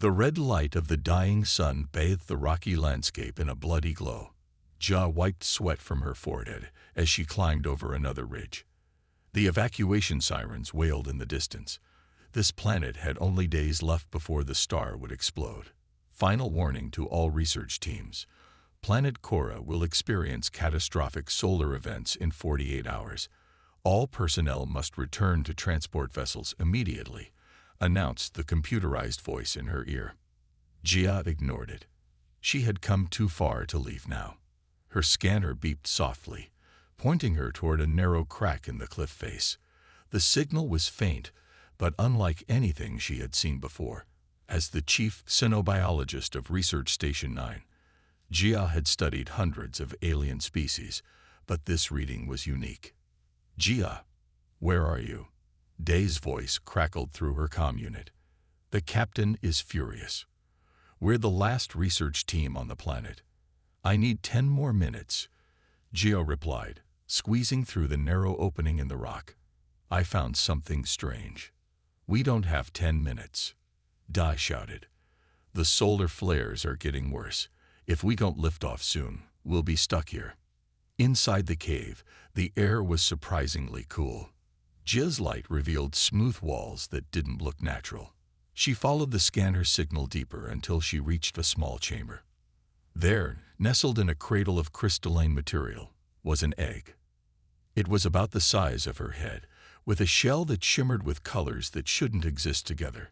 The red light of the dying sun bathed the rocky landscape in a bloody glow. Jia wiped sweat from her forehead as she climbed over another ridge. The evacuation sirens wailed in the distance. This planet had only days left before the star would explode. Final warning to all research teams. Planet Cora will experience catastrophic solar events in 48 hours. All personnel must return to transport vessels immediately, announced the computerized voice in her ear. Jia ignored it. She had come too far to leave now. Her scanner beeped softly, pointing her toward a narrow crack in the cliff face. The signal was faint, but unlike anything she had seen before. As the chief xenobiologist of Research Station 9, Jia had studied hundreds of alien species, but this reading was unique. Jia, where are you? Day's voice crackled through her comm unit. The captain is furious. We're the last research team on the planet. I need 10 more minutes. Jia replied, squeezing through the narrow opening in the rock. I found something strange. We don't have 10 minutes. Dai shouted. The solar flares are getting worse. If we don't lift off soon, we'll be stuck here. Inside the cave, the air was surprisingly cool. Jia's light revealed smooth walls that didn't look natural. She followed the scanner signal deeper until she reached a small chamber. There, nestled in a cradle of crystalline material, was an egg. It was about the size of her head, with a shell that shimmered with colors that shouldn't exist together.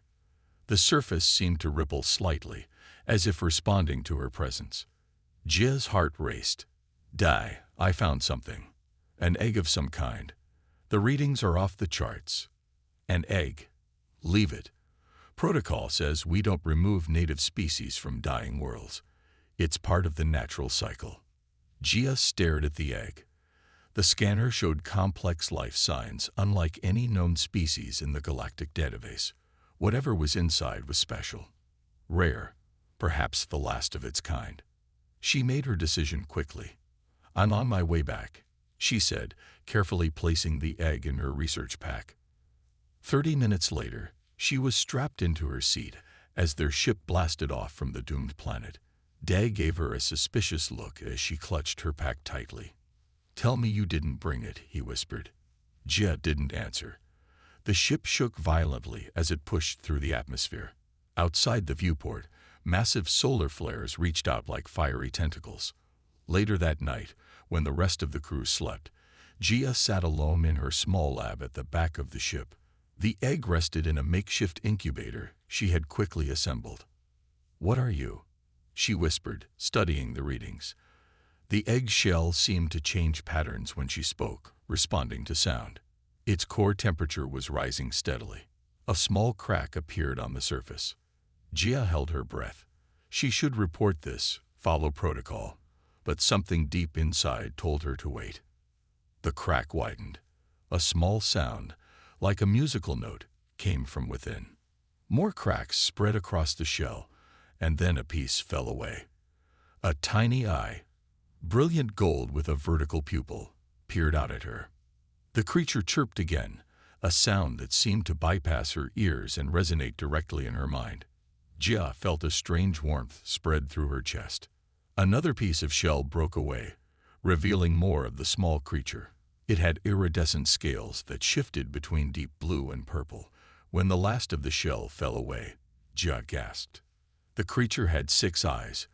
The surface seemed to ripple slightly, as if responding to her presence. Jia's heart raced. Dai, I found something. An egg of some kind. The readings are off the charts. An egg. Leave it. Protocol says we don't remove native species from dying worlds. It's part of the natural cycle. Jia stared at the egg. The scanner showed complex life signs unlike any known species in the galactic database. Whatever was inside was special. Rare, perhaps the last of its kind. She made her decision quickly. I'm on my way back, she said, carefully placing the egg in her research pack. 30 minutes later, she was strapped into her seat as their ship blasted off from the doomed planet. Day gave her a suspicious look as she clutched her pack tightly. Tell me you didn't bring it, he whispered. Jia didn't answer. The ship shook violently as it pushed through the atmosphere. Outside the viewport, massive solar flares reached out like fiery tentacles. Later that night, when the rest of the crew slept, Jia sat alone in her small lab at the back of the ship. The egg rested in a makeshift incubator she had quickly assembled. What are you? She whispered, studying the readings. The egg shell seemed to change patterns when she spoke, responding to sound. Its core temperature was rising steadily. A small crack appeared on the surface. Jia held her breath. She should report this, follow protocol, but something deep inside told her to wait. The crack widened. A small sound, like a musical note, came from within. More cracks spread across the shell, and then a piece fell away. A tiny eye, brilliant gold with a vertical pupil, peered out at her. The creature chirped again, a sound that seemed to bypass her ears and resonate directly in her mind. Jia felt a strange warmth spread through her chest. Another piece of shell broke away, revealing more of the small creature. It had iridescent scales that shifted between deep blue and purple. When the last of the shell fell away, Jia gasped. The creature had 6 eyes,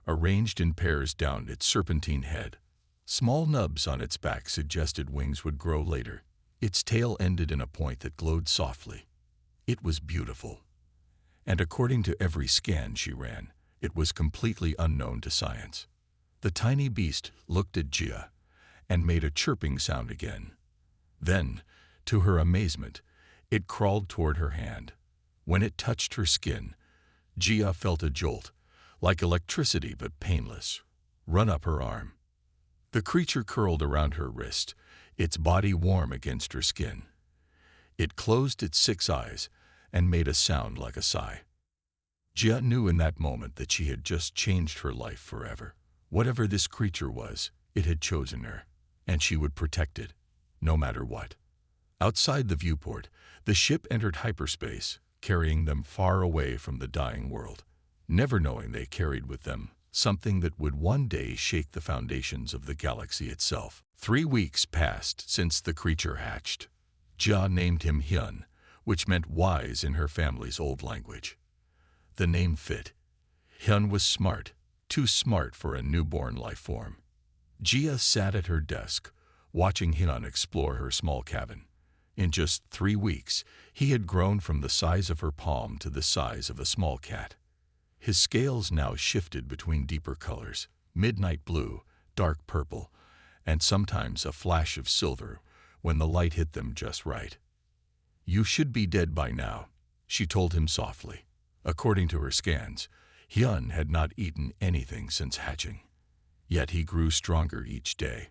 arranged in pairs down its serpentine head. Small nubs on its back suggested wings would grow later. Its tail ended in a point that glowed softly. It was beautiful. And according to every scan she ran, it was completely unknown to science. The tiny beast looked at Jia and made a chirping sound again. Then, to her amazement, it crawled toward her hand. When it touched her skin, Jia felt a jolt, like electricity but painless, run up her arm. The creature curled around her wrist, its body warm against her skin. It closed its 6 eyes and made a sound like a sigh. Jia knew in that moment that she had just changed her life forever. Whatever this creature was, it had chosen her, and she would protect it, no matter what. Outside the viewport, the ship entered hyperspace, carrying them far away from the dying world, never knowing they carried with them something that would one day shake the foundations of the galaxy itself. 3 weeks passed since the creature hatched. Jia named him Hyun, which meant wise in her family's old language. The name fit. Hyun was smart, too smart for a newborn life form. Jia sat at her desk, watching Hyun explore her small cabin. In just 3 weeks, he had grown from the size of her palm to the size of a small cat. His scales now shifted between deeper colors, midnight blue, dark purple, and sometimes a flash of silver when the light hit them just right. "You should be dead by now," she told him softly. According to her scans, Hyun had not eaten anything since hatching. Yet he grew stronger each day.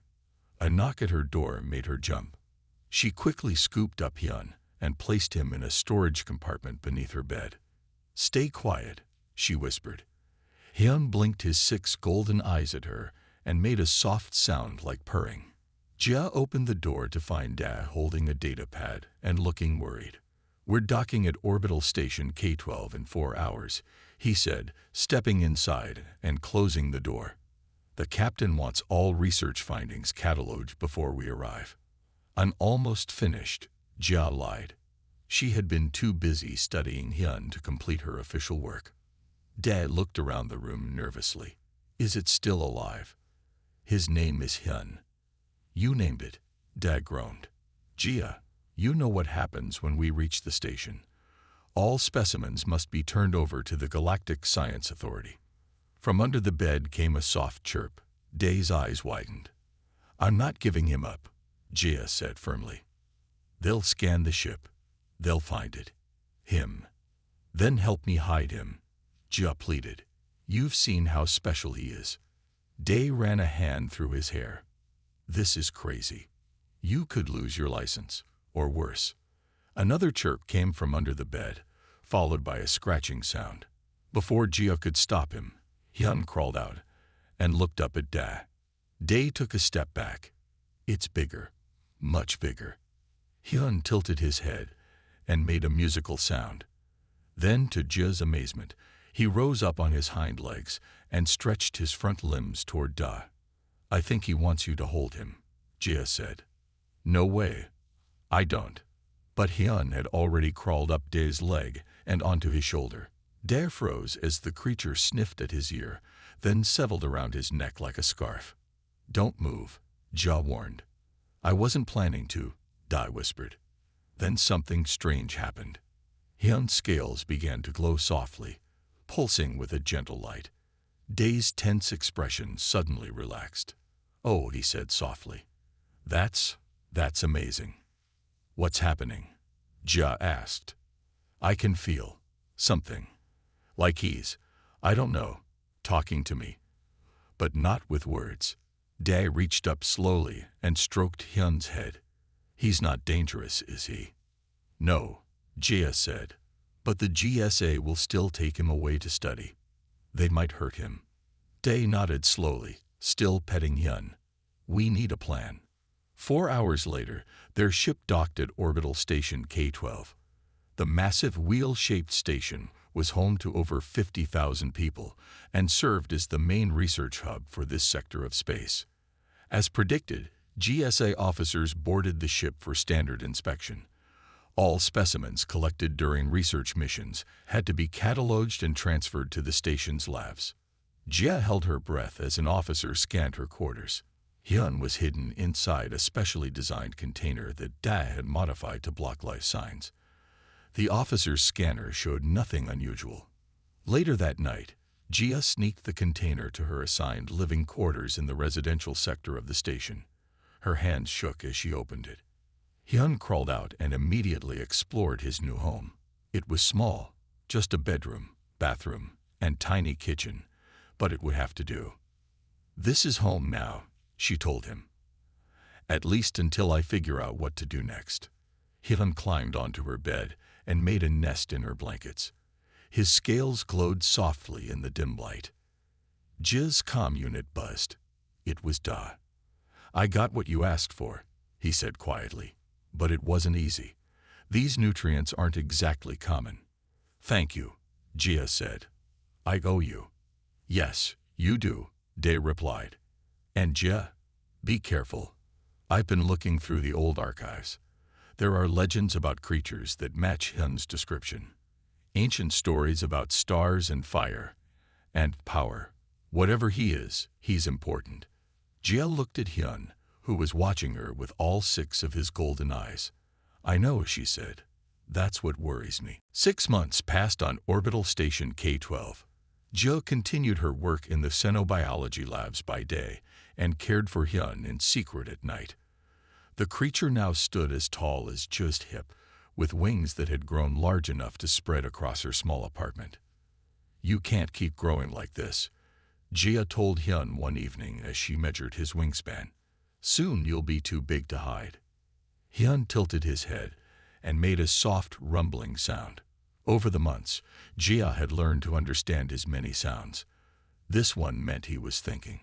A knock at her door made her jump. She quickly scooped up Hyun and placed him in a storage compartment beneath her bed. "Stay quiet," she whispered. Hyun blinked his 6 golden eyes at her and made a soft sound like purring. Jia opened the door to find Da holding a data pad and looking worried. "We're docking at Orbital Station K-12 in 4 hours," he said, stepping inside and closing the door. "The captain wants all research findings cataloged before we arrive." "I'm almost finished," Jia lied. She had been too busy studying Hyun to complete her official work. Dad looked around the room nervously. "Is it still alive?" "His name is Hyun." "You named it," Dad groaned. "Jia, you know what happens when we reach the station. All specimens must be turned over to the Galactic Science Authority." From under the bed came a soft chirp. Day's eyes widened. "I'm not giving him up," Jia said firmly. "They'll scan the ship. They'll find it. Him. Then help me hide him," Jia pleaded. "You've seen how special he is." Day ran a hand through his hair. "This is crazy. You could lose your license, or worse." Another chirp came from under the bed, followed by a scratching sound. Before Jia could stop him, Hyun crawled out and looked up at Da. Day took a step back. "It's bigger. Much bigger." Hyun tilted his head and made a musical sound. Then, to Jia's amazement, he rose up on his hind legs and stretched his front limbs toward Da. "I think he wants you to hold him," Jia said. "No way. I don't." But Hyun had already crawled up Da's leg and onto his shoulder. Da froze as the creature sniffed at his ear, then settled around his neck like a scarf. "Don't move," Jia warned. "I wasn't planning to," Da whispered. Then something strange happened. Hyun's scales began to glow softly, pulsing with a gentle light. Day's tense expression suddenly relaxed. "Oh," he said softly. That's amazing." "What's happening?" Jia asked. "I can feel something. Like he's, I don't know, talking to me. But not with words." Da reached up slowly and stroked Hyun's head. "He's not dangerous, is he?" "No," Jia said. "But the GSA will still take him away to study. They might hurt him." Da nodded slowly, still petting Hyun. "We need a plan." 4 hours later, their ship docked at Orbital Station K-12. The massive wheel-shaped station was home to over 50,000 people and served as the main research hub for this sector of space. As predicted, GSA officers boarded the ship for standard inspection. All specimens collected during research missions had to be cataloged and transferred to the station's labs. Jia held her breath as an officer scanned her quarters. Hyun was hidden inside a specially designed container that Da had modified to block life signs. The officer's scanner showed nothing unusual. Later that night, Jia sneaked the container to her assigned living quarters in the residential sector of the station. Her hands shook as she opened it. Hyun crawled out and immediately explored his new home. It was small, just a bedroom, bathroom, and tiny kitchen, but it would have to do. "This is home now," she told him. "At least until I figure out what to do next." Hyun climbed onto her bed and made a nest in her blankets. His scales glowed softly in the dim light. Jia's comm unit buzzed. It was Da. "I got what you asked for," he said quietly. "But it wasn't easy. These nutrients aren't exactly common. Thank you, Gia said. I owe you. Yes, you do, Day replied. And Gia, be careful. I've been looking through the old archives. There are legends about creatures that match Hyun's description. Ancient stories about stars and fire and power. Whatever he is, he's important. Gia looked at Hyun, who was watching her with all 6 of his golden eyes. I know, she said. That's what worries me. 6 months passed on orbital station K-12. Gia continued her work in the xenobiology labs by day and cared for Hyun in secret at night. The creature now stood as tall as Jia's hip, with wings that had grown large enough to spread across her small apartment. You can't keep growing like this, Jia told Hyun one evening as she measured his wingspan. Soon you'll be too big to hide. Hyun tilted his head and made a soft rumbling sound. Over the months, Jia had learned to understand his many sounds. This one meant he was thinking.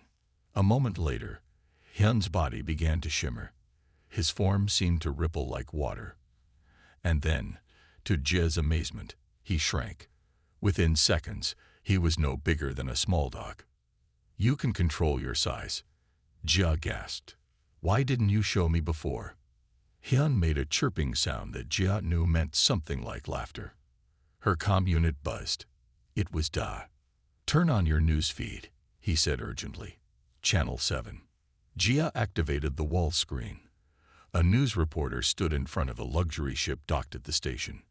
A moment later, Hyun's body began to shimmer. His form seemed to ripple like water. And then, to Jia's amazement, he shrank. Within seconds, he was no bigger than a small dog. You can control your size, Jia gasped. Why didn't you show me before? Hyun made a chirping sound that Jia knew meant something like laughter. Her comm unit buzzed. It was Da. Turn on your news feed, he said urgently. Channel 7. Jia activated the wall screen. A news reporter stood in front of a luxury ship docked at the station.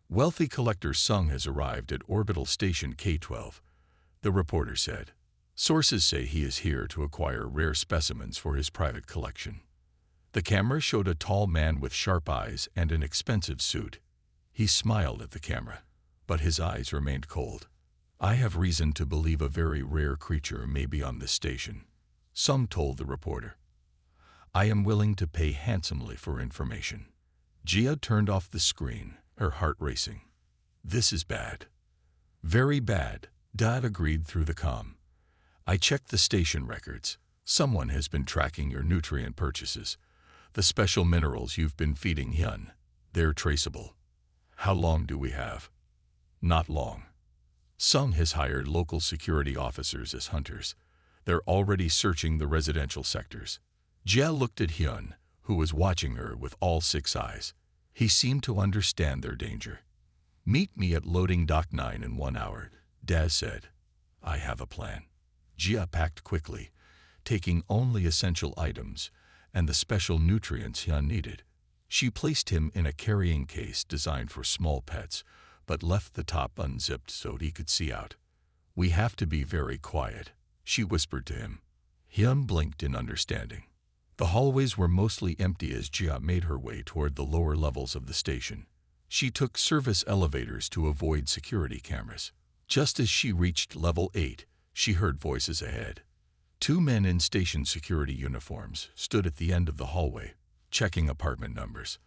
Wealthy collector Sung has arrived at orbital station K-12, the reporter said. Sources say he is here to acquire rare specimens for his private collection. The camera showed a tall man with sharp eyes and an expensive suit. He smiled at the camera, but his eyes remained cold. I have reason to believe a very rare creature may be on this station, Sung told the reporter. I am willing to pay handsomely for information. Jia turned off the screen, her heart racing. This is bad. Very bad, Dad agreed through the comm. I checked the station records. Someone has been tracking your nutrient purchases. The special minerals you've been feeding Hyun. They're traceable. How long do we have? Not long. Sung has hired local security officers as hunters. They're already searching the residential sectors. Jia looked at Hyun, who was watching her with all 6 eyes. He seemed to understand their danger. Meet me at loading dock 9 in 1 hour, Daz said. I have a plan. Jia packed quickly, taking only essential items and the special nutrients Hyun needed. She placed him in a carrying case designed for small pets, but left the top unzipped so he could see out. We have to be very quiet, she whispered to him. Hyun blinked in understanding. The hallways were mostly empty as Jia made her way toward the lower levels of the station. She took service elevators to avoid security cameras. Just as she reached level 8, she heard voices ahead. 2 men in station security uniforms stood at the end of the hallway, checking apartment numbers.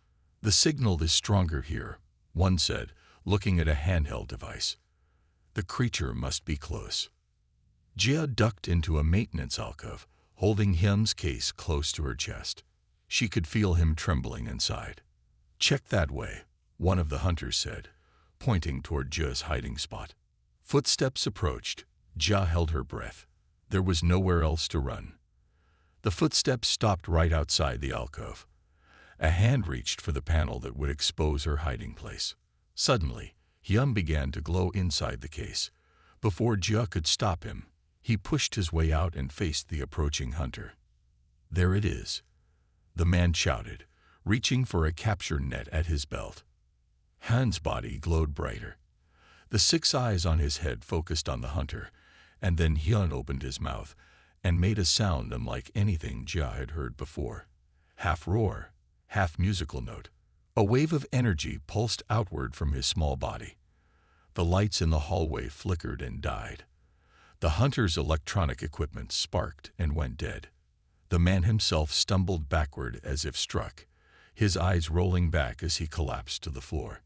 The signal is stronger here, one said, looking at a handheld device. The creature must be close. Jia ducked into a maintenance alcove, holding Hyun's case close to her chest. She could feel him trembling inside. Check that way, one of the hunters said, pointing toward Jia's hiding spot. Footsteps approached. Jia held her breath. There was nowhere else to run. The footsteps stopped right outside the alcove. A hand reached for the panel that would expose her hiding place. Suddenly, Hyun began to glow inside the case. Before Jia could stop him, he pushed his way out and faced the approaching hunter. There it is, the man shouted, reaching for a capture net at his belt. Hyun's body glowed brighter. The 6 eyes on his head focused on the hunter, and then Hyun opened his mouth and made a sound unlike anything Jia had heard before. Half roar, half musical note. A wave of energy pulsed outward from his small body. The lights in the hallway flickered and died. The hunter's electronic equipment sparked and went dead. The man himself stumbled backward as if struck, his eyes rolling back as he collapsed to the floor.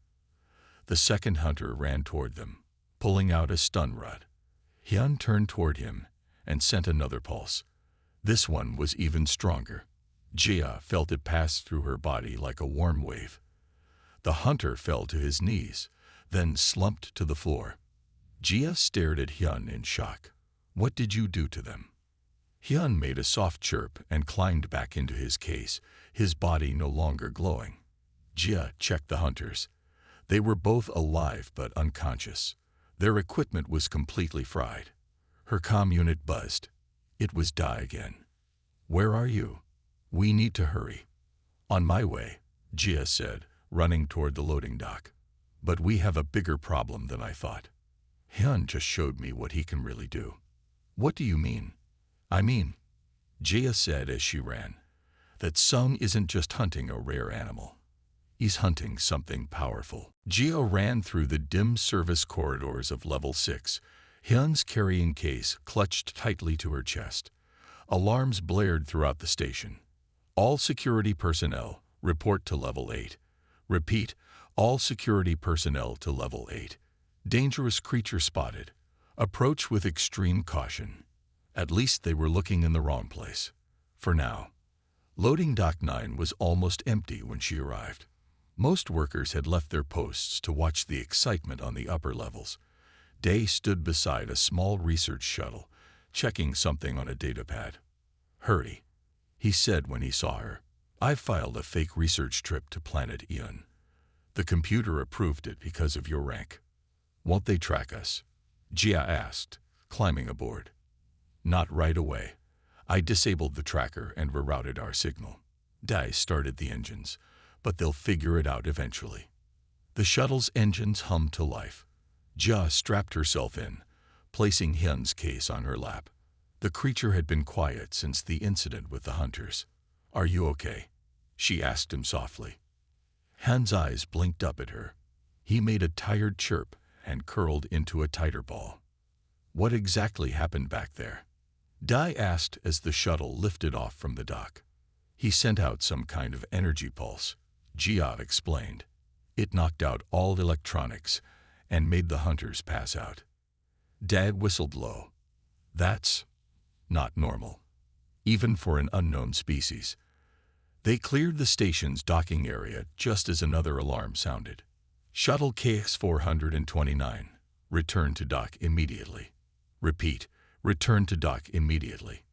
The second hunter ran toward them, pulling out a stun rod. Hyun turned toward him and sent another pulse. This one was even stronger. Jia felt it pass through her body like a warm wave. The hunter fell to his knees, then slumped to the floor. Jia stared at Hyun in shock. What did you do to them? Hyun made a soft chirp and climbed back into his case, his body no longer glowing. Jia checked the hunters. They were both alive but unconscious. Their equipment was completely fried. Her comm unit buzzed. It was Dai again. Where are you? We need to hurry. On my way, Jia said, running toward the loading dock. But we have a bigger problem than I thought. Hyun just showed me what he can really do. What do you mean? I mean, Jia said as she ran, that Sung isn't just hunting a rare animal. He's hunting something powerful. Jia ran through the dim service corridors of Level 6, Hyun's carrying case clutched tightly to her chest. Alarms blared throughout the station. All security personnel, report to Level 8. Repeat, all security personnel to Level 8. Dangerous creature spotted. Approach with extreme caution. At least they were looking in the wrong place. For now. Loading Dock 9 was almost empty when she arrived. Most workers had left their posts to watch the excitement on the upper levels. Day stood beside a small research shuttle, checking something on a datapad. Hurry, he said when he saw her. I've filed a fake research trip to planet Eon. The computer approved it because of your rank. Won't they track us? Jia asked, climbing aboard. Not right away. I disabled the tracker and rerouted our signal. Dai started the engines, but they'll figure it out eventually. The shuttle's engines hummed to life. Jia strapped herself in, placing Hyun's case on her lap. The creature had been quiet since the incident with the hunters. Are you okay? She asked him softly. Hyun's eyes blinked up at her. He made a tired chirp and curled into a tighter ball. What exactly happened back there? Dai asked as the shuttle lifted off from the dock. He sent out some kind of energy pulse, Jia explained. It knocked out all electronics and made the hunters pass out. Dad whistled low. That's not normal, even for an unknown species. They cleared the station's docking area just as another alarm sounded. Shuttle KX-429, return to dock immediately. Repeat, return to dock immediately.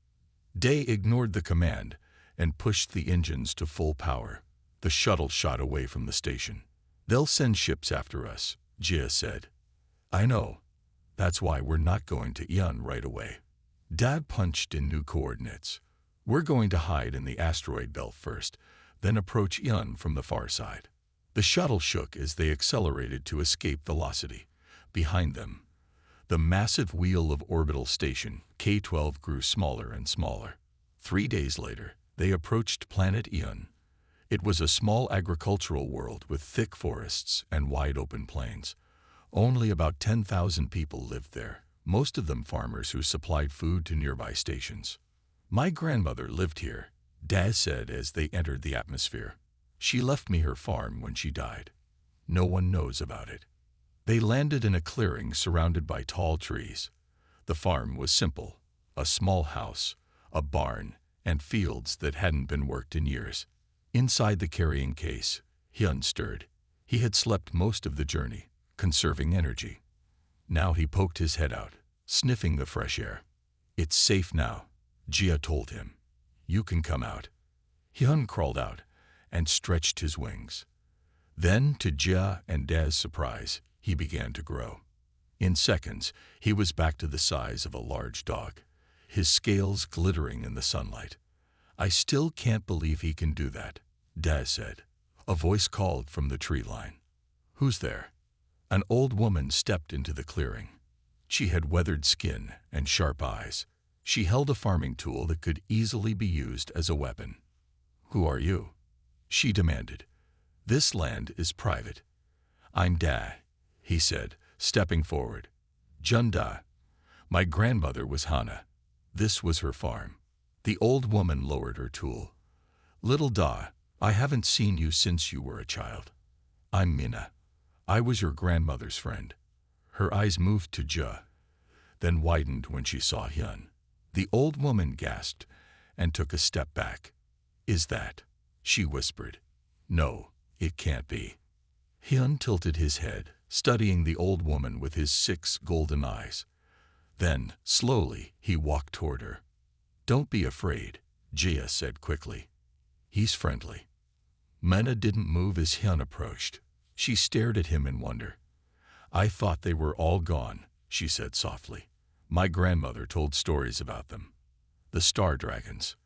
Day ignored the command and pushed the engines to full power. The shuttle shot away from the station. They'll send ships after us, Jia said. I know. That's why we're not going to Eon right away. Dad punched in new coordinates. We're going to hide in the asteroid belt first, then approach Eon from the far side. The shuttle shook as they accelerated to escape velocity. Behind them, the massive wheel of orbital station K-12 grew smaller and smaller. 3 days later, they approached planet Eon. It was a small agricultural world with thick forests and wide-open plains. Only about 10,000 people lived there, most of them farmers who supplied food to nearby stations. My grandmother lived here, Dad said as they entered the atmosphere. She left me her farm when she died. No one knows about it. They landed in a clearing surrounded by tall trees. The farm was simple, a small house, a barn, and fields that hadn't been worked in years. Inside the carrying case, Hyun stirred. He had slept most of the journey, conserving energy. Now he poked his head out, sniffing the fresh air. It's safe now, Jia told him. You can come out. Hyun crawled out and stretched his wings. Then, to Jia and Dad's surprise, he began to grow. In seconds, he was back to the size of a large dog, his scales glittering in the sunlight. I still can't believe he can do that, Dad said. A voice called from the tree line. Who's there? An old woman stepped into the clearing. She had weathered skin and sharp eyes. She held a farming tool that could easily be used as a weapon. Who are you? She demanded. This land is private. I'm Da, he said, stepping forward. Junda. My grandmother was Hana. This was her farm. The old woman lowered her tool. Little Da, I haven't seen you since you were a child. I'm Mina. I was your grandmother's friend. Her eyes moved to Ja, then widened when she saw Hyun. The old woman gasped and took a step back. Is that? She whispered. No, it can't be. Hyun tilted his head, studying the old woman with his 6 golden eyes. Then, slowly, he walked toward her. "Don't be afraid," Jia said quickly. "He's friendly." Minna didn't move as Hyun approached. She stared at him in wonder. "I thought they were all gone," she said softly. "My grandmother told stories about them. The star dragons."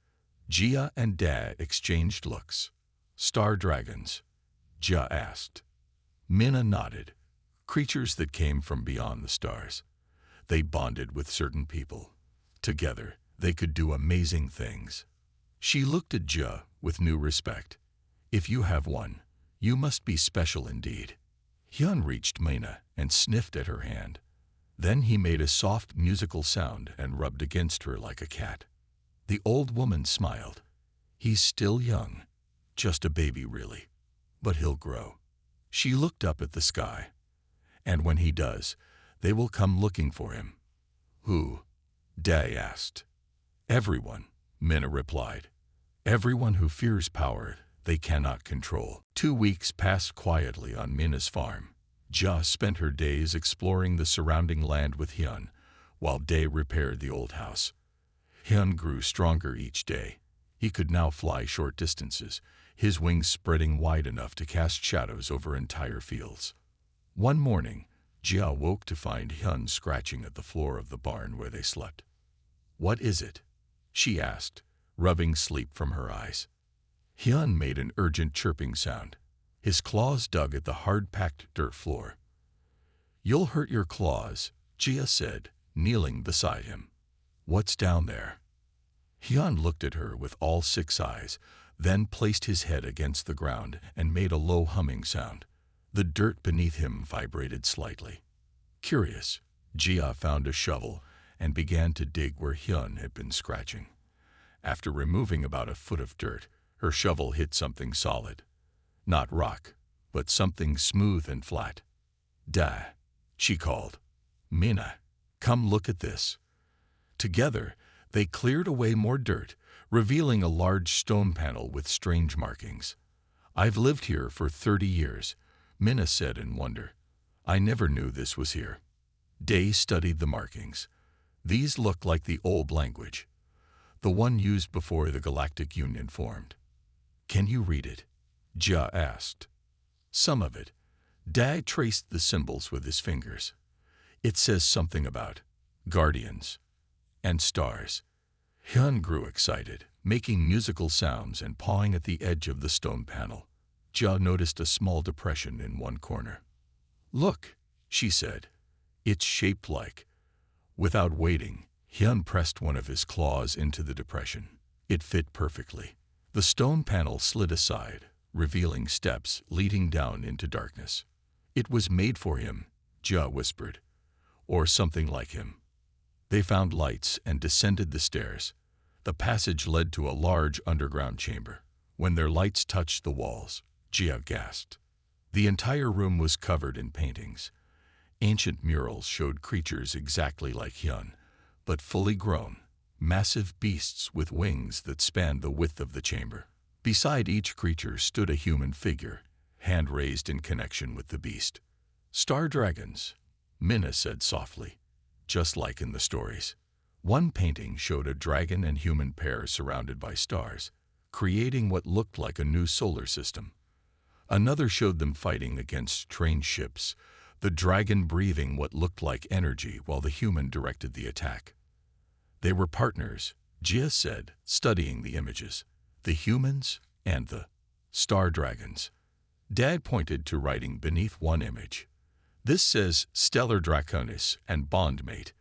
Jia and Da exchanged looks. "Star dragons?" Jia asked. Minna nodded. "Creatures that came from beyond the stars. They bonded with certain people. Together, they could do amazing things." She looked at Jia with new respect. "If you have one, you must be special indeed." Hyun reached Minna and sniffed at her hand. Then he made a soft musical sound and rubbed against her like a cat. The old woman smiled. "He's still young, just a baby really, but he'll grow." She looked up at the sky. "And when he does, they will come looking for him." "Who?" Da asked. "Everyone," Minna replied. "Everyone who fears power they cannot control." 2 weeks passed quietly on Minna's farm. Jia spent her days exploring the surrounding land with Hyun, while Da repaired the old house. Hyun grew stronger each day. He could now fly short distances, his wings spreading wide enough to cast shadows over entire fields. One morning, Jia woke to find Hyun scratching at the floor of the barn where they slept. "What is it?" she asked, rubbing sleep from her eyes. Hyun made an urgent chirping sound. His claws dug at the hard-packed dirt floor. "You'll hurt your claws," Jia said, kneeling beside him. "What's down there?" Hyun looked at her with all 6 eyes, then placed his head against the ground and made a low humming sound. The dirt beneath him vibrated slightly. Curious, Jia found a shovel and began to dig where Hyun had been scratching. After removing about a foot of dirt, her shovel hit something solid. Not rock, but something smooth and flat. "Da," she called. "Minna, come look at this." Together, they cleared away more dirt, revealing a large stone panel with strange markings. "I've lived here for 30 years, Minna said in wonder. "I never knew this was here." Day studied the markings. These look like the old language, the one used before the Galactic Union formed. "Can you read it?" Jia asked. "Some of it." Da traced the symbols with his fingers. "It says something about guardians and stars." Hyun grew excited, making musical sounds and pawing at the edge of the stone panel. Jia noticed a small depression in one corner. "Look," she said. "It's shaped like..." Without waiting, Hyun pressed one of his claws into the depression. It fit perfectly. The stone panel slid aside, revealing steps leading down into darkness. "It was made for him," Jia whispered. "Or something like him." They found lights and descended the stairs. The passage led to a large underground chamber. When their lights touched the walls, Jia gasped. The entire room was covered in paintings. Ancient murals showed creatures exactly like Hyun, but fully grown, massive beasts with wings that spanned the width of the chamber. Beside each creature stood a human figure, hand raised in connection with the beast. "Star dragons," Minna said softly, "just like in the stories." One painting showed a dragon and human pair surrounded by stars, creating what looked like a new solar system. Another showed them fighting against strange ships, the dragon breathing what looked like energy while the human directed the attack. "They were partners," Jia said, studying the images. "The humans and the star dragons." Dad pointed to writing beneath one image. "This says Stellar Draconis and Bondmate.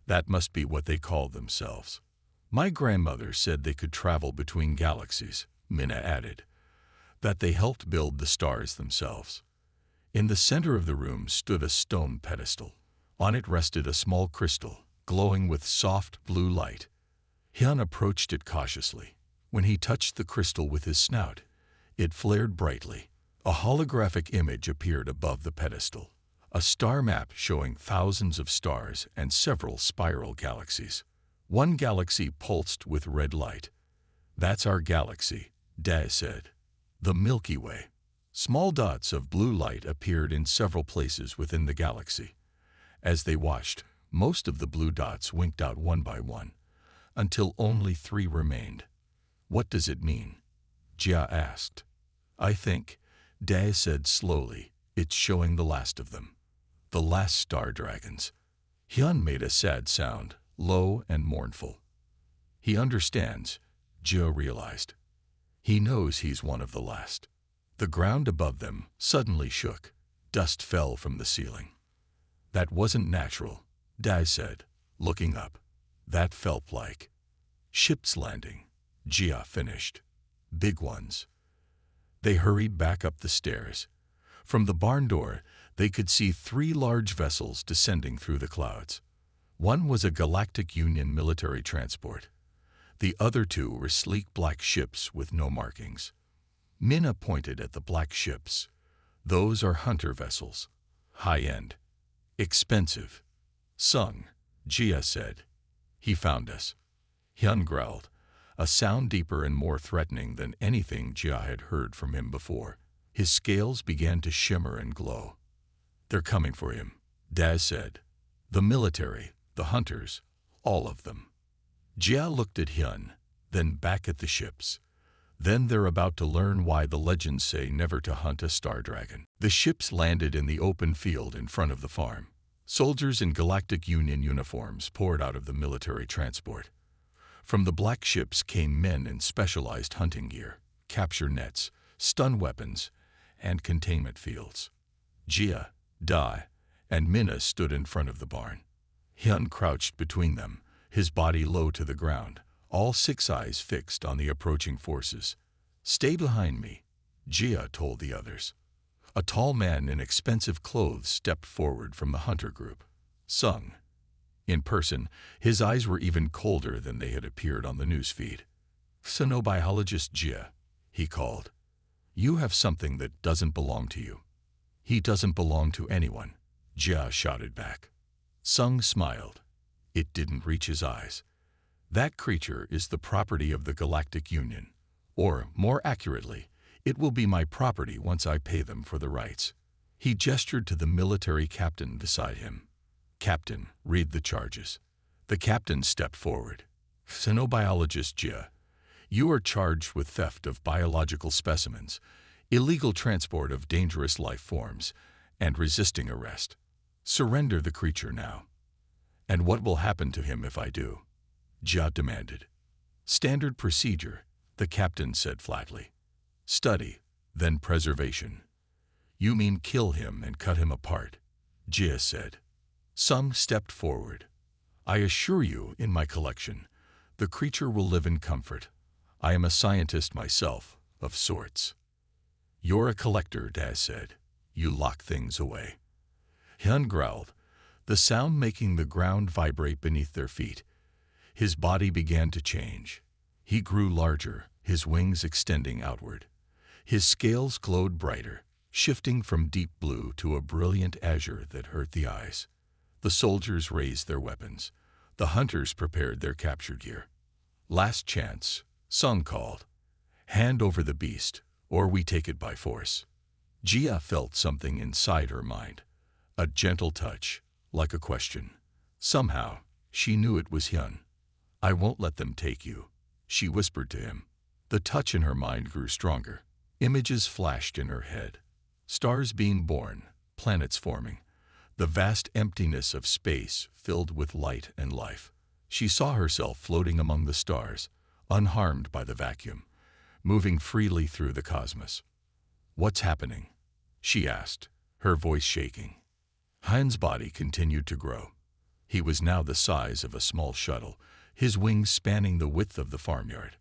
That must be what they call themselves." "My grandmother said they could travel between galaxies," Minna added. "That they helped build the stars themselves." In the center of the room stood a stone pedestal. On it rested a small crystal, glowing with soft blue light. Hyun approached it cautiously. When he touched the crystal with his snout, it flared brightly. A holographic image appeared above the pedestal. A star map showing thousands of stars and several spiral galaxies. One galaxy pulsed with red light. "That's our galaxy," Da said. "The Milky Way." Small dots of blue light appeared in several places within the galaxy. As they watched, most of the blue dots winked out one by one, until only 3 remained. "What does it mean?" Jia asked. "I think," Dae said slowly, "it's showing the last of them. The last star dragons." Hyun made a sad sound, low and mournful. He understands, Jia realized. He knows he's one of the last. The ground above them suddenly shook. Dust fell from the ceiling. "That wasn't natural," Dae said, looking up. "That felt like ships landing," Jia finished. "Big ones." They hurried back up the stairs. From the barn door, they could see 3 large vessels descending through the clouds. One was a Galactic Union military transport. The other 2 were sleek black ships with no markings. Minna pointed at the black ships. "Those are hunter vessels. High-end. Expensive." "Sung," Jia said. "He found us." Hyun growled, a sound deeper and more threatening than anything Jia had heard from him before. His scales began to shimmer and glow. "They're coming for him," Dae said. "The military, the hunters, all of them." Jia looked at Hyun, then back at the ships. Then they're about to learn why the legends say never to hunt a star dragon. The ships landed in the open field in front of the farm. Soldiers in Galactic Union uniforms poured out of the military transport. From the black ships came men in specialized hunting gear, capture nets, stun weapons, and containment fields. Jia, Dae, and Minna stood in front of the barn. Hyun crouched between them, his body low to the ground, all 6 eyes fixed on the approaching forces. "Stay behind me," Jia told the others. A tall man in expensive clothes stepped forward from the hunter group. Sung. In person, his eyes were even colder than they had appeared on the newsfeed. "Xenobiologist Jia," he called. "You have something that doesn't belong to you." "He doesn't belong to anyone," Jia shouted back. Sung smiled. It didn't reach his eyes. "That creature is the property of the Galactic Union. Or, more accurately, it will be my property once I pay them for the rights." He gestured to the military captain beside him. "Captain, read the charges." The captain stepped forward. "Xenobiologist Jia, you are charged with theft of biological specimens, illegal transport of dangerous life forms, and resisting arrest. Surrender the creature now." "And what will happen to him if I do?" Jia demanded. "Standard procedure," the captain said flatly. "Study, then preservation." "You mean kill him and cut him apart," Jia said. Sung stepped forward. "I assure you, in my collection, the creature will live in comfort. I am a scientist myself, of sorts." "You're a collector," Dae said. "You lock things away." Hyun growled, the sound making the ground vibrate beneath their feet. His body began to change. He grew larger, his wings extending outward. His scales glowed brighter, shifting from deep blue to a brilliant azure that hurt the eyes. The soldiers raised their weapons. The hunters prepared their capture gear. "Last chance," Sung called. "Hand over the beast, or we take it by force." Jia felt something inside her mind. A gentle touch, like a question. Somehow, she knew it was Hyun. "I won't let them take you," she whispered to him. The touch in her mind grew stronger. Images flashed in her head. Stars being born, planets forming. The vast emptiness of space filled with light and life. She saw herself floating among the stars, unharmed by the vacuum, moving freely through the cosmos. "What's happening?" she asked, her voice shaking. Hyun's body continued to grow. He was now the size of a small shuttle, his wings spanning the width of the farmyard.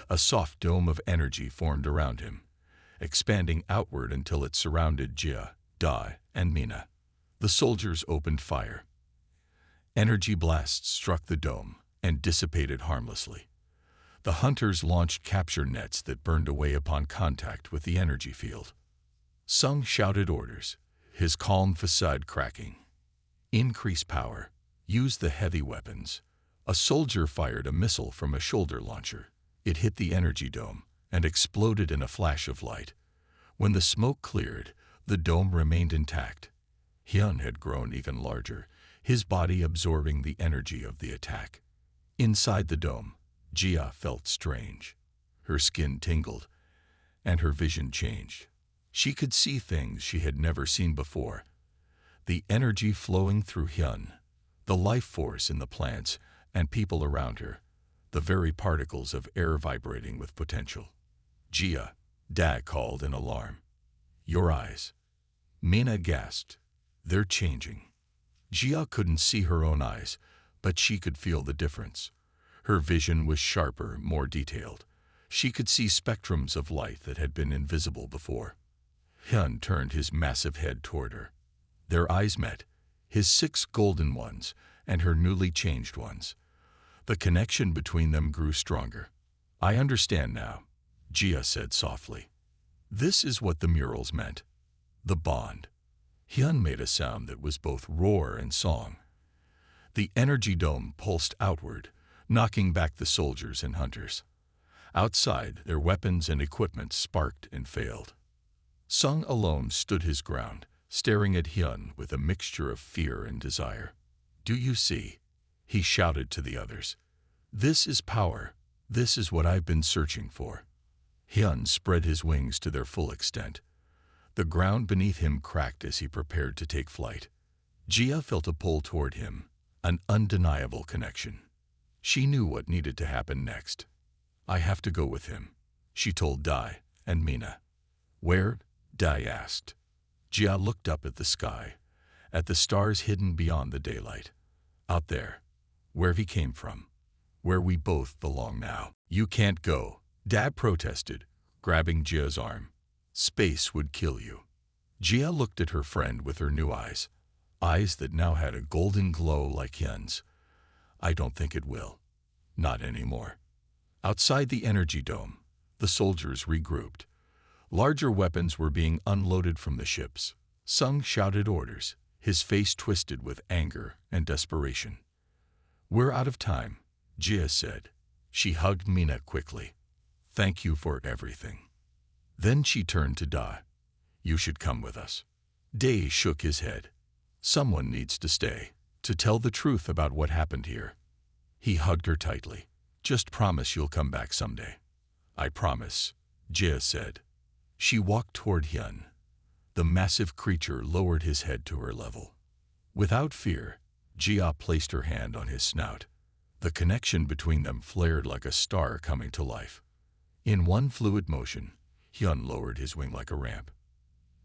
A soft dome of energy formed around him, expanding outward until it surrounded Jia, Dae, and Minna. The soldiers opened fire. Energy blasts struck the dome and dissipated harmlessly. The hunters launched capture nets that burned away upon contact with the energy field. Sung shouted orders, his calm facade cracking. "Increase power. Use the heavy weapons." A soldier fired a missile from a shoulder launcher. It hit the energy dome and exploded in a flash of light. When the smoke cleared, the dome remained intact. Hyun had grown even larger, his body absorbing the energy of the attack. Inside the dome, Jia felt strange. Her skin tingled, and her vision changed. She could see things she had never seen before. The energy flowing through Hyun, the life force in the plants and people around her, the very particles of air vibrating with potential. Jia, Da called in alarm. Your eyes. Mina gasped. They're changing. Jia couldn't see her own eyes, but she could feel the difference. Her vision was sharper, more detailed. She could see spectrums of light that had been invisible before. Hyun turned his massive head toward her. Their eyes met, his 6 golden ones and her newly changed ones. The connection between them grew stronger. I understand now, Jia said softly. This is what the murals meant. The bond. Hyun made a sound that was both roar and song. The energy dome pulsed outward, knocking back the soldiers and hunters. Outside, their weapons and equipment sparked and failed. Sung alone stood his ground, staring at Hyun with a mixture of fear and desire. Do you see? He shouted to the others. This is power. This is what I've been searching for. Hyun spread his wings to their full extent. The ground beneath him cracked as he prepared to take flight. Jia felt a pull toward him, an undeniable connection. She knew what needed to happen next. I have to go with him, she told Dai and Mina. Where? Dai asked. Jia looked up at the sky, at the stars hidden beyond the daylight. Out there, where he came from, where we both belong now. You can't go, Dad protested, grabbing Jia's arm. Space would kill you. Jia looked at her friend with her new eyes that now had a golden glow like Hyun's. I don't think it will. Not anymore. Outside the energy dome, the soldiers regrouped. Larger weapons were being unloaded from the ships. Sung shouted orders, his face twisted with anger and desperation. We're out of time, Jia said. She hugged Mina quickly. Thank you for everything. Then she turned to Da. You should come with us. Dae shook his head. Someone needs to stay, to tell the truth about what happened here. He hugged her tightly. Just promise you'll come back someday. I promise, Jia said. She walked toward Hyun. The massive creature lowered his head to her level. Without fear, Jia placed her hand on his snout. The connection between them flared like a star coming to life. In one fluid motion, Hyun lowered his wing like a ramp.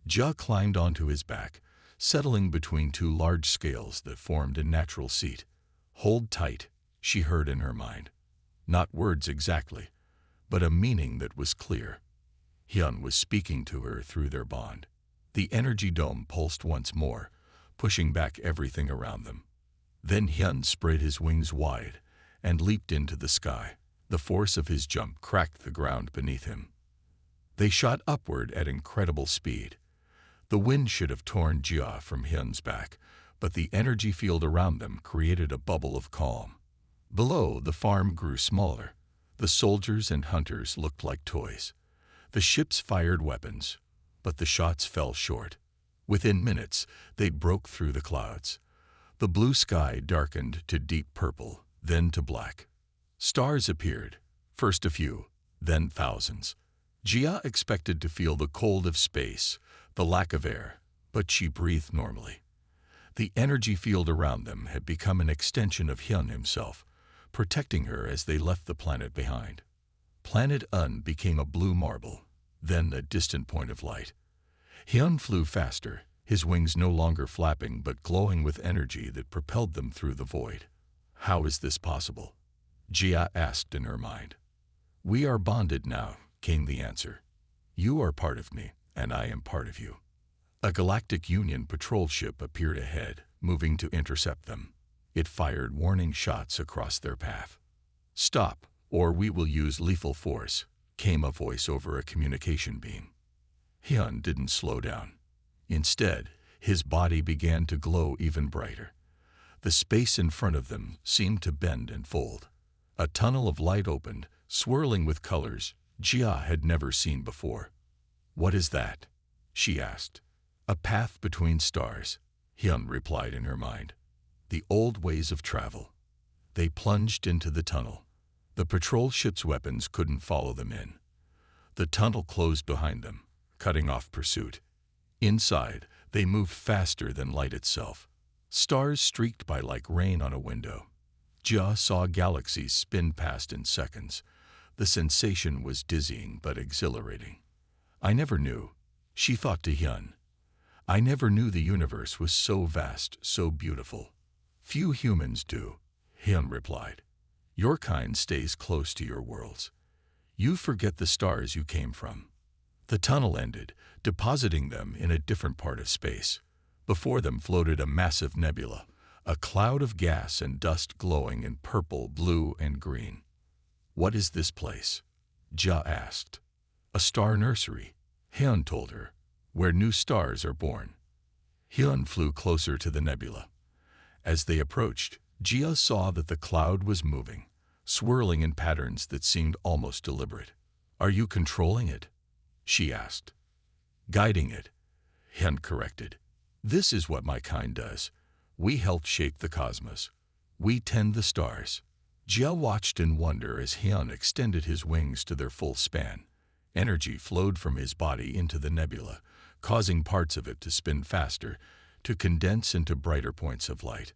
Jia climbed onto his back, settling between 2 large scales that formed a natural seat. Hold tight, she heard in her mind. Not words exactly, but a meaning that was clear. Hyun was speaking to her through their bond. The energy dome pulsed once more, pushing back everything around them. Then Hyun spread his wings wide and leaped into the sky. The force of his jump cracked the ground beneath him. They shot upward at incredible speed. The wind should have torn Jia from Hyun's back, but the energy field around them created a bubble of calm. Below, the farm grew smaller. The soldiers and hunters looked like toys. The ships fired weapons, but the shots fell short. Within minutes, they broke through the clouds. The blue sky darkened to deep purple, then to black. Stars appeared, first a few, then thousands. Jia expected to feel the cold of space, the lack of air, but she breathed normally. The energy field around them had become an extension of Hyun himself, protecting her as they left the planet behind. Planet Un became a blue marble, then a distant point of light. Hyun flew faster, his wings no longer flapping but glowing with energy that propelled them through the void. How is this possible? Jia asked in her mind. We are bonded now, came the answer. You are part of me, and I am part of you. A Galactic Union patrol ship appeared ahead, moving to intercept them. It fired warning shots across their path. Stop, or we will use lethal force, came a voice over a communication beam. Hyun didn't slow down. Instead, his body began to glow even brighter. The space in front of them seemed to bend and fold. A tunnel of light opened, swirling with colors Jia had never seen before. "What is that?" she asked. "A path between stars," Hyun replied in her mind. "The old ways of travel." They plunged into the tunnel. The patrol ship's weapons couldn't follow them in. The tunnel closed behind them, cutting off pursuit. Inside, they moved faster than light itself. Stars streaked by like rain on a window. Jia saw galaxies spin past in seconds. The sensation was dizzying but exhilarating. "I never knew," she thought to Hyun. "I never knew the universe was so vast, so beautiful." "Few humans do," Hyun replied. "Your kind stays close to your worlds. You forget the stars you came from." The tunnel ended, depositing them in a different part of space. Before them floated a massive nebula, a cloud of gas and dust glowing in purple, blue, and green. "What is this place?" Jia asked. "A star nursery," Hyun told her, "where new stars are born." Hyun flew closer to the nebula. As they approached, Jia saw that the cloud was moving, swirling in patterns that seemed almost deliberate. "Are you controlling it?" she asked. "Guiding it," Hyun corrected. "This is what my kind does. We help shape the cosmos. We tend the stars." Jia watched in wonder as Hyun extended his wings to their full span. Energy flowed from his body into the nebula, causing parts of it to spin faster, to condense into brighter points of light.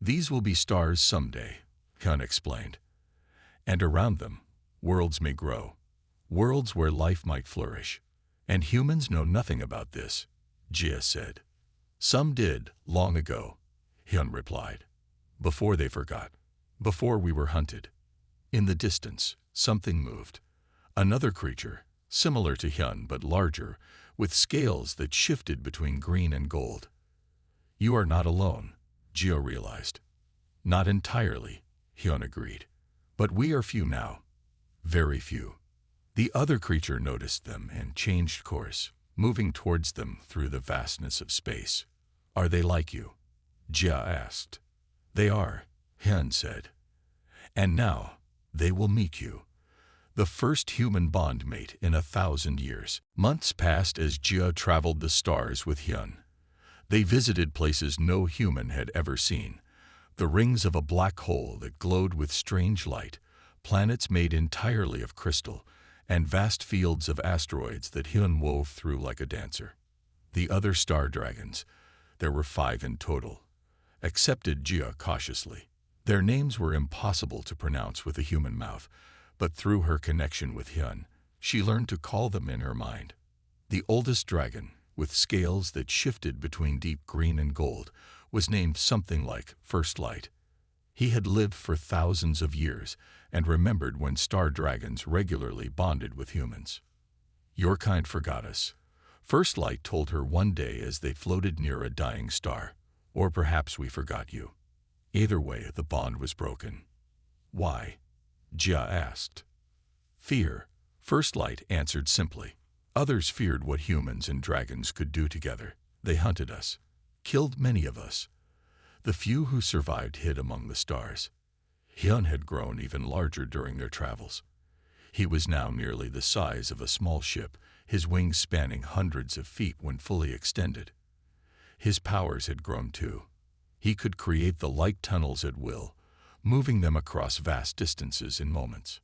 "These will be stars someday," Hyun explained. "And around them, worlds may grow, worlds where life might flourish. And humans know nothing about this," Jia said. "Some did, long ago," Hyun replied. "Before they forgot. Before we were hunted." In the distance, something moved. Another creature, similar to Hyun but larger, with scales that shifted between green and gold. "You are not alone," Jia realized. "Not entirely," Hyun agreed. "But we are few now. Very few." The other creature noticed them and changed course, moving towards them through the vastness of space. "Are they like you?" Jia asked. "They are," Hyun said. "And now, they will meet you. The first human bondmate in 1,000 years." Months passed as Jia traveled the stars with Hyun. They visited places no human had ever seen. The rings of a black hole that glowed with strange light, planets made entirely of crystal, and vast fields of asteroids that Hyun wove through like a dancer. The other star dragons, there were 5 in total, accepted Jia cautiously. Their names were impossible to pronounce with a human mouth, but through her connection with Hyun, she learned to call them in her mind. The oldest dragon, with scales that shifted between deep green and gold, was named something like First Light. He had lived for thousands of years and remembered when star dragons regularly bonded with humans. "Your kind forgot us," First Light told her one day as they floated near a dying star. "Or perhaps we forgot you. Either way, the bond was broken." "Why?" Jia asked. "Fear," First Light answered simply. "Others feared what humans and dragons could do together. They hunted us, killed many of us. The few who survived hid among the stars." Hyun had grown even larger during their travels. He was now nearly the size of a small ship, his wings spanning hundreds of feet when fully extended. His powers had grown too. He could create the light tunnels at will, moving them across vast distances in moments.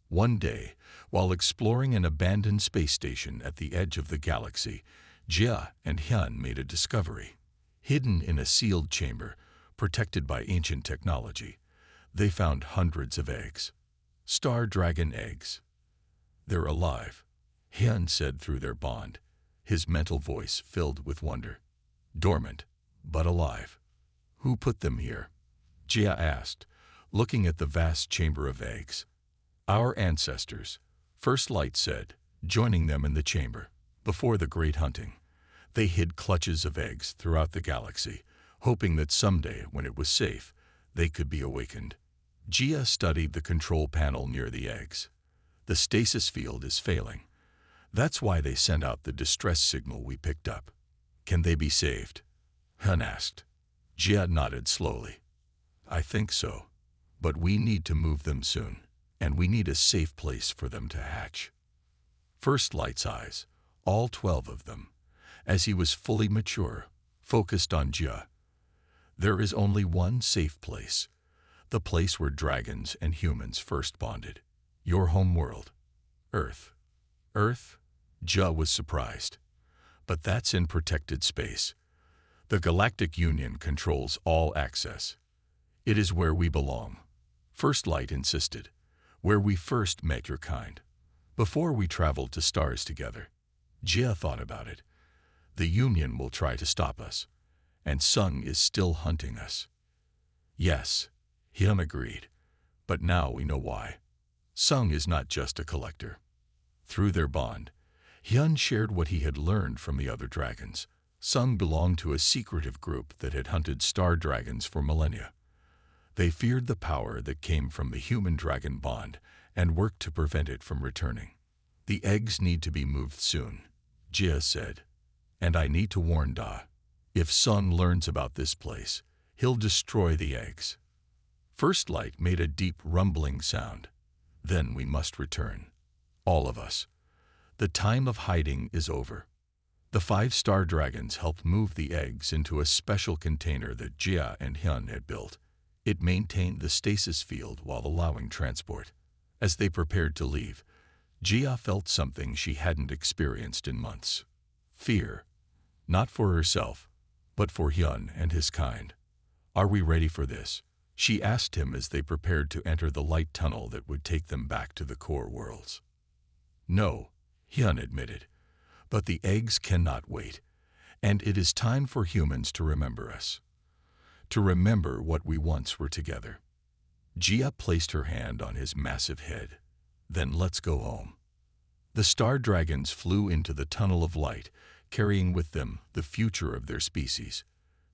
One day, while exploring an abandoned space station at the edge of the galaxy, Jia and Hyun made a discovery. Hidden in a sealed chamber, protected by ancient technology, they found hundreds of eggs. Star dragon eggs. "They're alive," Hyun said through their bond, his mental voice filled with wonder. "Dormant, but alive." "Who put them here?" Jia asked, looking at the vast chamber of eggs. "Our ancestors," First Light said, joining them in the chamber. "Before the Great Hunting, they hid clutches of eggs throughout the galaxy, hoping that someday, when it was safe, they could be awakened." Jia studied the control panel near the eggs. "The stasis field is failing. That's why they sent out the distress signal we picked up." "Can they be saved?" Hyun asked. Jia nodded slowly. "I think so. But we need to move them soon, and we need a safe place for them to hatch." First Light's eyes, all 12 of them, as he was fully mature, focused on Jia. There is only one safe place, the place where dragons and humans first bonded. Your home world, Earth. Earth? Jia was surprised. But that's in protected space. The Galactic Union controls all access. It is where we belong. First Light insisted, where we first met your kind, before we traveled to stars together. Jia thought about it. The Union will try to stop us, and Sung is still hunting us. Yes, Hyun agreed, but now we know why. Sung is not just a collector. Through their bond, Hyun shared what he had learned from the other dragons. Sung belonged to a secretive group that had hunted star dragons for millennia. They feared the power that came from the human-dragon bond and worked to prevent it from returning. The eggs need to be moved soon, Jia said. And I need to warn Da. If Sung learns about this place, he'll destroy the eggs. First Light made a deep rumbling sound. Then we must return. All of us. The time of hiding is over. The 5 star dragons helped move the eggs into a special container that Jia and Hyun had built. It maintained the stasis field while allowing transport. As they prepared to leave, Jia felt something she hadn't experienced in months. Fear. Not for herself, but for Hyun and his kind. Are we ready for this? She asked him as they prepared to enter the light tunnel that would take them back to the core worlds. No, Hyun admitted, but the eggs cannot wait, and it is time for humans to remember us. To remember what we once were together. Jia placed her hand on his massive head. Then let's go home. The star dragons flew into the tunnel of light, carrying with them the future of their species.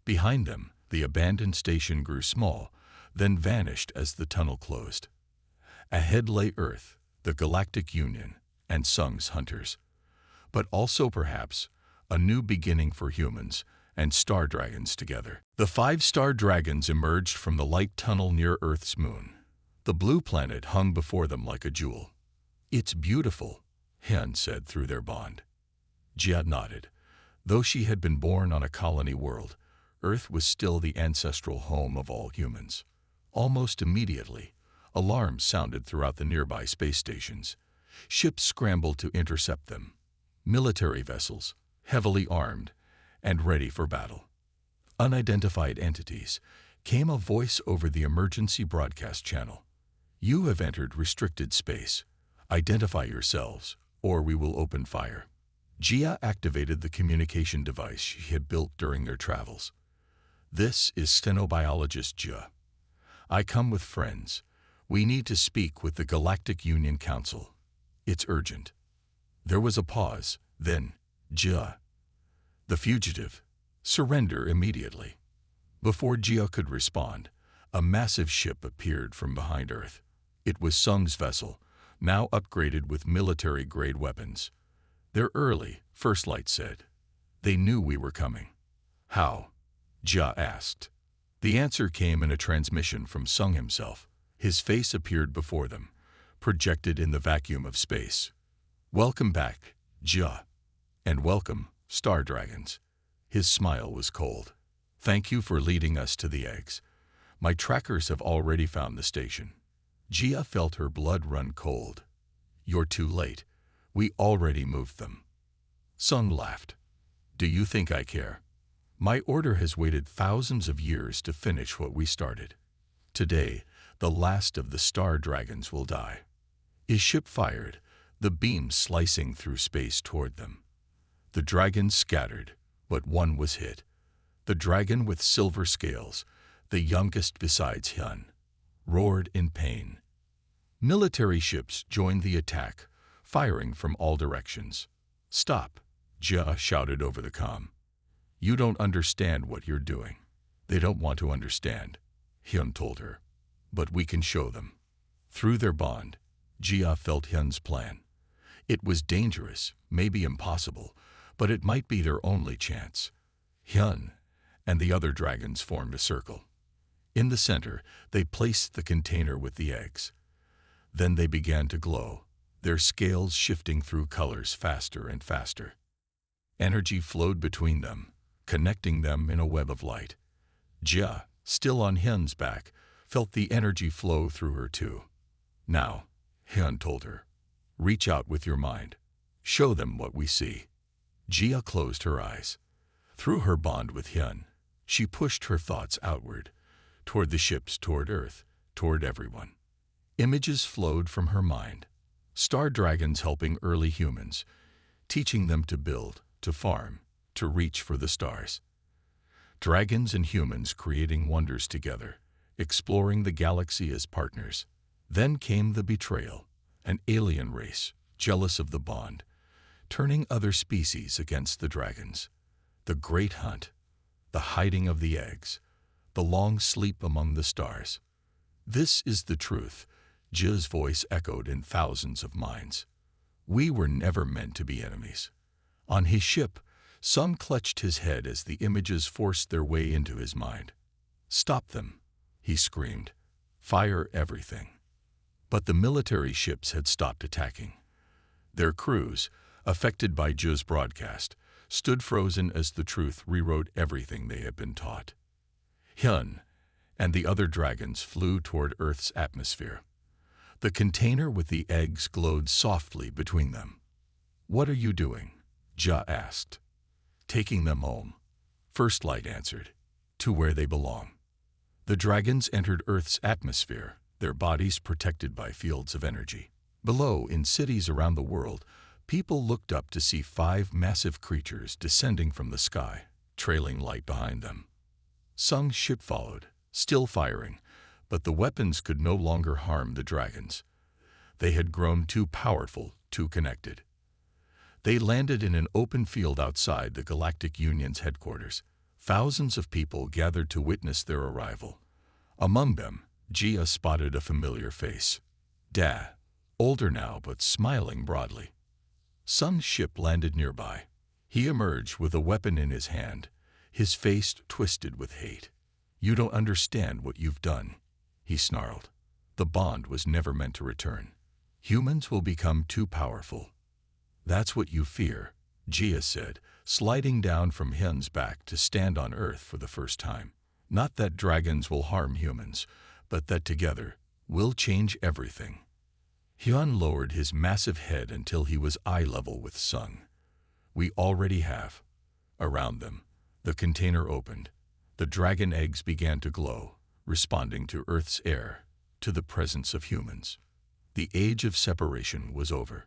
Behind them, the abandoned station grew small, then vanished as the tunnel closed. Ahead lay Earth, the Galactic Union, and Sung's hunters. But also perhaps a new beginning for humans and star dragons together. The 5 star dragons emerged from the light tunnel near Earth's moon. The blue planet hung before them like a jewel. It's beautiful, Hyun said through their bond. Jia nodded. Though she had been born on a colony world, Earth was still the ancestral home of all humans. Almost immediately, alarms sounded throughout the nearby space stations. Ships scrambled to intercept them. Military vessels, heavily armed and ready for battle. Unidentified entities, came a voice over the emergency broadcast channel. You have entered restricted space. Identify yourselves, or we will open fire. Jia activated the communication device she had built during their travels. This is stenobiologist Jia. I come with friends. We need to speak with the Galactic Union Council. It's urgent. There was a pause, then, Jia. The fugitive. Surrender immediately. Before Jia could respond, a massive ship appeared from behind Earth. It was Sung's vessel, now upgraded with military-grade weapons. They're early, First Light said. They knew we were coming. How? Jia asked. The answer came in a transmission from Sung himself. His face appeared before them, projected in the vacuum of space. Welcome back, Jia. And welcome, Star Dragons. His smile was cold. Thank you for leading us to the eggs. My trackers have already found the station. Jia felt her blood run cold. You're too late. We already moved them. Sung laughed. Do you think I care? My order has waited thousands of years to finish what we started. Today, the last of the star dragons will die. His ship fired, the beam slicing through space toward them. The dragons scattered, but one was hit. The dragon with silver scales, the youngest besides Hyun, roared in pain. Military ships joined the attack, firing from all directions. Stop, Jia shouted over the comm. You don't understand what you're doing. They don't want to understand, Hyun told her. But we can show them. Through their bond, Jia felt Hyun's plan. It was dangerous, maybe impossible, but it might be their only chance. Hyun and the other dragons formed a circle. In the center, they placed the container with the eggs. Then they began to glow. their scales shifting through colors faster and faster. Energy flowed between them, connecting them in a web of light. Jia, still on Hyun's back, felt the energy flow through her too. Now, Hyun told her, reach out with your mind. Show them what we see. Jia closed her eyes. Through her bond with Hyun, she pushed her thoughts outward, toward the ships, toward Earth, toward everyone. Images flowed from her mind. Star dragons helping early humans, teaching them to build, to farm, to reach for the stars. Dragons and humans creating wonders together, exploring the galaxy as partners. Then came the betrayal, an alien race, jealous of the bond, turning other species against the dragons. The great hunt, the hiding of the eggs, the long sleep among the stars. This is the truth, Jia's voice echoed in thousands of minds. We were never meant to be enemies. On his ship, Sung clutched his head as the images forced their way into his mind. Stop them, he screamed. Fire everything. But the military ships had stopped attacking. Their crews, affected by Jia's broadcast, stood frozen as the truth rewrote everything they had been taught. Hyun and the other dragons flew toward Earth's atmosphere. The container with the eggs glowed softly between them. What are you doing? Jia asked. Taking them home, First Light answered, to where they belong. The dragons entered Earth's atmosphere, their bodies protected by fields of energy. Below, in cities around the world, people looked up to see 5 massive creatures descending from the sky, trailing light behind them. Sung's ship followed, still firing, but the weapons could no longer harm the dragons. They had grown too powerful, too connected. They landed in an open field outside the Galactic Union's headquarters. Thousands of people gathered to witness their arrival. Among them, Jia spotted a familiar face. Da, older now but smiling broadly. Sung's ship landed nearby. He emerged with a weapon in his hand, his face twisted with hate. You don't understand what you've done, he snarled. The bond was never meant to return. Humans will become too powerful. That's what you fear, Jia said, sliding down from Hyun's back to stand on Earth for the first time. Not that dragons will harm humans, but that together we'll change everything. Hyun lowered his massive head until he was eye level with Sung. We already have. Around them, the container opened. The dragon eggs began to glow, responding to Earth's air, to the presence of humans. The age of separation was over.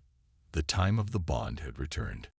The time of the bond had returned.